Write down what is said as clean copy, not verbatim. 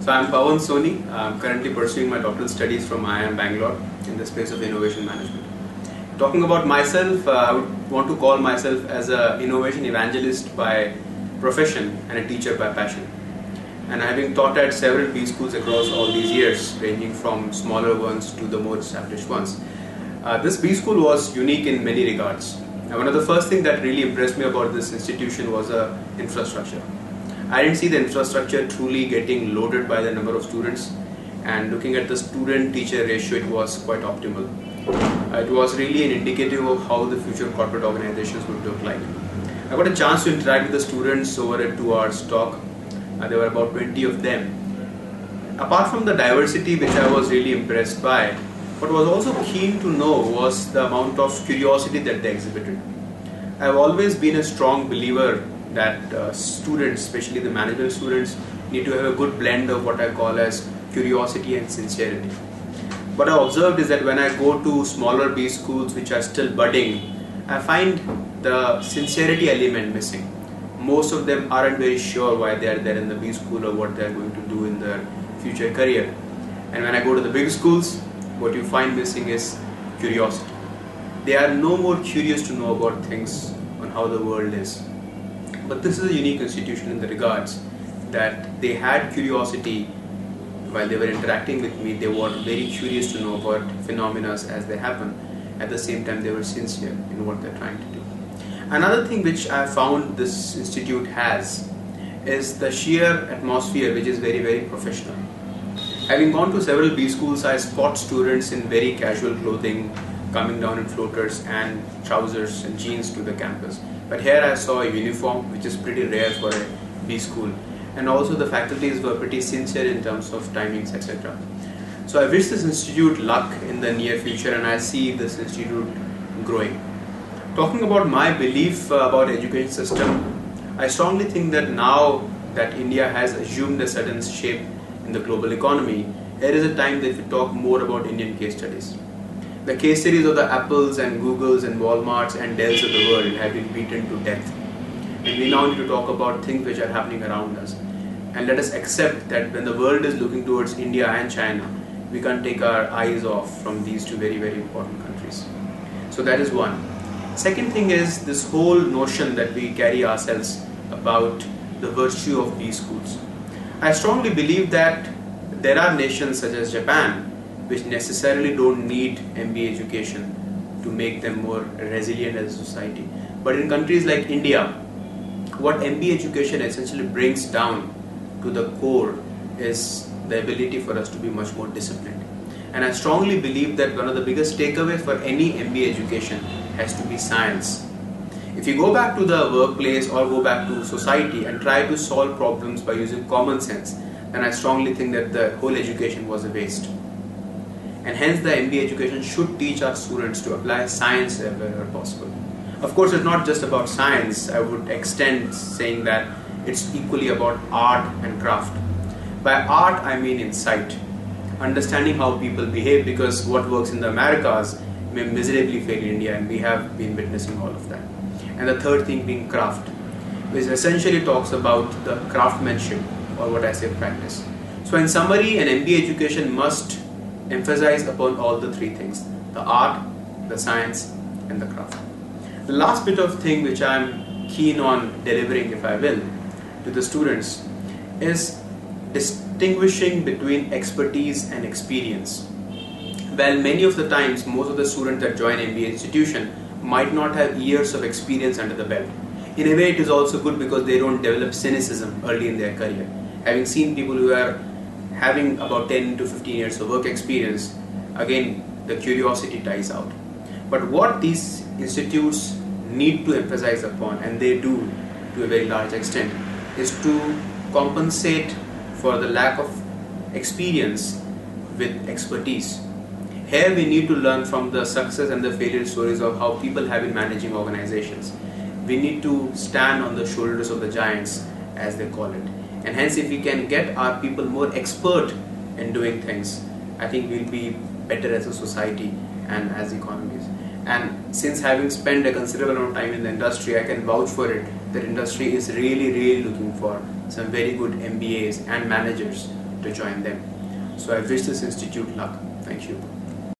So I'm Pavan Soni. I'm currently pursuing my doctoral studies from IIM Bangalore in the space of innovation management. Talking about myself, I would want to call myself as an innovation evangelist by profession and a teacher by passion. And having taught at several B-schools across all these years, ranging from smaller ones to the more established ones, this B-school was unique in many regards. And one of the first things that really impressed me about this institution was the infrastructure. I didn't see the infrastructure truly getting loaded by the number of students, and looking at the student-teacher ratio, it was quite optimal. It was really an indicative of how the future corporate organizations would look like. I got a chance to interact with the students over a 2-hour talk. There were about 20 of them. Apart from the diversity, which I was really impressed by, what was also keen to know was the amount of curiosity that they exhibited. I've always been a strong believer that students, especially the management students, need to have a good blend of what I call as curiosity and sincerity. What I observed is that when I go to smaller B schools which are still budding, I find the sincerity element missing. Most of them aren't very sure why they are there in the B school or what they are going to do in their future career. And when I go to the big schools, what you find missing is curiosity. They are no more curious to know about things on how the world is. But this is a unique institution in the regards that they had curiosity while they were interacting with me. They were very curious to know about phenomena as they happen. At the same time, they were sincere in what they're trying to do. Another thing which I found this institute has is the sheer atmosphere, which is very, very professional. Having gone to several B schools, I spot students in very casual clothing coming down in floaters and trousers and jeans to the campus. But here I saw a uniform, which is pretty rare for a B school, and also the faculties were pretty sincere in terms of timings, etc. So I wish this institute luck in the near future, and I see this institute growing. Talking about my belief about education system, I strongly think that now that India has assumed a certain shape in the global economy, there is a time that we talk more about Indian case studies. The case studies of the Apples and Googles and Walmarts and Dells of the world have been beaten to death. And we now need to talk about things which are happening around us. And let us accept that when the world is looking towards India and China, we can't take our eyes off from these two very, very important countries. So that is one. Second thing is this whole notion that we carry ourselves about the virtue of B schools. I strongly believe that there are nations such as Japan which necessarily don't need MBA education to make them more resilient as a society. But in countries like India, what MBA education essentially brings down to the core is the ability for us to be much more disciplined. And I strongly believe that one of the biggest takeaways for any MBA education has to be science. If you go back to the workplace or go back to society and try to solve problems by using common sense, then I strongly think that the whole education was a waste. And hence the MBA education should teach our students to apply science wherever possible. Of course, it's not just about science. I would extend saying that it's equally about art and craft. By art, I mean insight, understanding how people behave, because what works in the Americas may miserably fail in India, and we have been witnessing all of that. And the third thing being craft, which essentially talks about the craftsmanship, or what I say, practice. So in summary, an MBA education must emphasize upon all the three things: the art, the science, and the craft. The last bit of thing which I'm keen on delivering, if I will, to the students is distinguishing between expertise and experience. Well, many of the times, most of the students that join MBA institution might not have years of experience under the belt. In a way, it is also good because they don't develop cynicism early in their career. Having seen people who are having about 10 to 15 years of work experience, again, the curiosity dies out. But what these institutes need to emphasize upon, and they do to a very large extent, is to compensate for the lack of experience with expertise. Here we need to learn from the success and the failure stories of how people have been managing organizations. We need to stand on the shoulders of the giants, as they call it. And hence, if we can get our people more expert in doing things, I think we'll be better as a society and as economies. And since having spent a considerable amount of time in the industry, I can vouch for it. The industry is really looking for some very good MBAs and managers to join them. So I wish this institute luck. Thank you.